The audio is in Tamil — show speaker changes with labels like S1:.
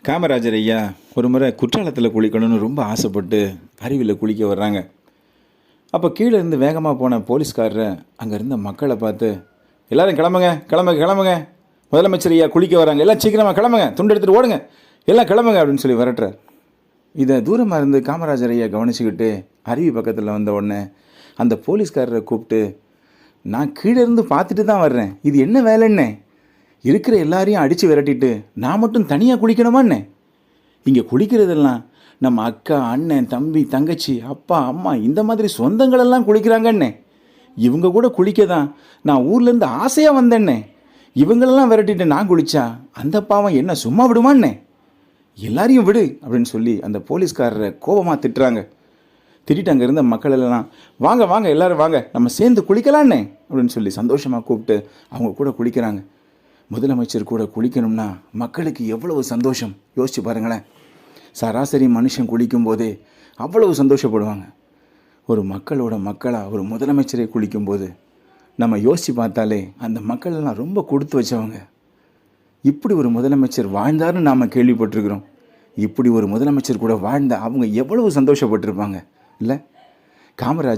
S1: காமராஜர் ஐயா ஒரு முறை குற்றாலத்தில் குளிக்கணும்னு ரொம்ப ஆசைப்பட்டு அருவியில் குளிக்க வர்றாங்க. அப்போ கீழே இருந்து வேகமாக போன போலீஸ்காரரை அங்கே இருந்த மக்களை பார்த்து, எல்லாரும் கிளம்புங்க கிளம்புங்க கிளம்புங்க, முதலமைச்சர் ஐயா குளிக்க வராங்க, எல்லாம் சீக்கிரமாக கிளம்புங்க, துண்டு எடுத்துகிட்டு ஓடுங்க, எல்லாம் கிளம்புங்க அப்படின்னு சொல்லி விரட்டுறார். இதை தூரமாக இருந்து காமராஜர் ஐயா கவனிச்சுக்கிட்டு அருவி பக்கத்தில் வந்த உடனே அந்த போலீஸ்காரரை கூப்பிட்டு, நான் கீழே இருந்து பார்த்துட்டு தான் வர்றேன், இது என்ன வேலைன்னே? இருக்கிற எல்லாரையும் அடித்து விரட்டிட்டு நான் மட்டும் தனியாக குளிக்கணுமாண்ணே? இங்கே குளிக்கிறதெல்லாம் நம்ம அக்கா, அண்ணன், தம்பி, தங்கச்சி, அப்பா, அம்மா, இந்த மாதிரி சொந்தங்களெல்லாம் குளிக்கிறாங்கண்ணே. இவங்க கூட குளிக்க தான் நான் ஊர்லேருந்து ஆசையாக வந்தேன்னே. இவங்களெல்லாம் விரட்டிட்டு நான் குளித்தா அந்த பாவம் என்ன சும்மா விடுமாண்ணே? எல்லாரையும் விடு அப்படின்னு சொல்லி அந்த போலீஸ்காரரை கோபமாக திட்டுறாங்க. திட்டிட்டு அங்கே இருந்த மக்கள் எல்லாம், வாங்க வாங்க எல்லோரும் வாங்க, நம்ம சேர்ந்து குளிக்கலான்னே அப்படின்னு சொல்லி சந்தோஷமாக கூப்பிட்டு அவங்க கூட குளிக்கிறாங்க. முதலமைச்சர் கூட குளிக்கணும்னா மக்களுக்கு எவ்வளவு சந்தோஷம் யோசிச்சு பாருங்களேன். சராசரி மனுஷன் குளிக்கும் போதே அவ்வளவு சந்தோஷப்படுவாங்க. ஒரு மக்களோட மக்களாக ஒரு முதலமைச்சரை குளிக்கும்போது நம்ம யோசித்து பார்த்தாலே அந்த மக்கள் எல்லாம் ரொம்ப கொடுத்து வச்சவங்க. இப்படி ஒரு முதலமைச்சர் வாழ்ந்தாருன்னு நாம் கேள்விப்பட்டிருக்கிறோம். இப்படி ஒரு முதலமைச்சர் கூட வாழ்ந்த அவங்க எவ்வளவு சந்தோஷப்பட்டிருப்பாங்க இல்லை? காமராஜர்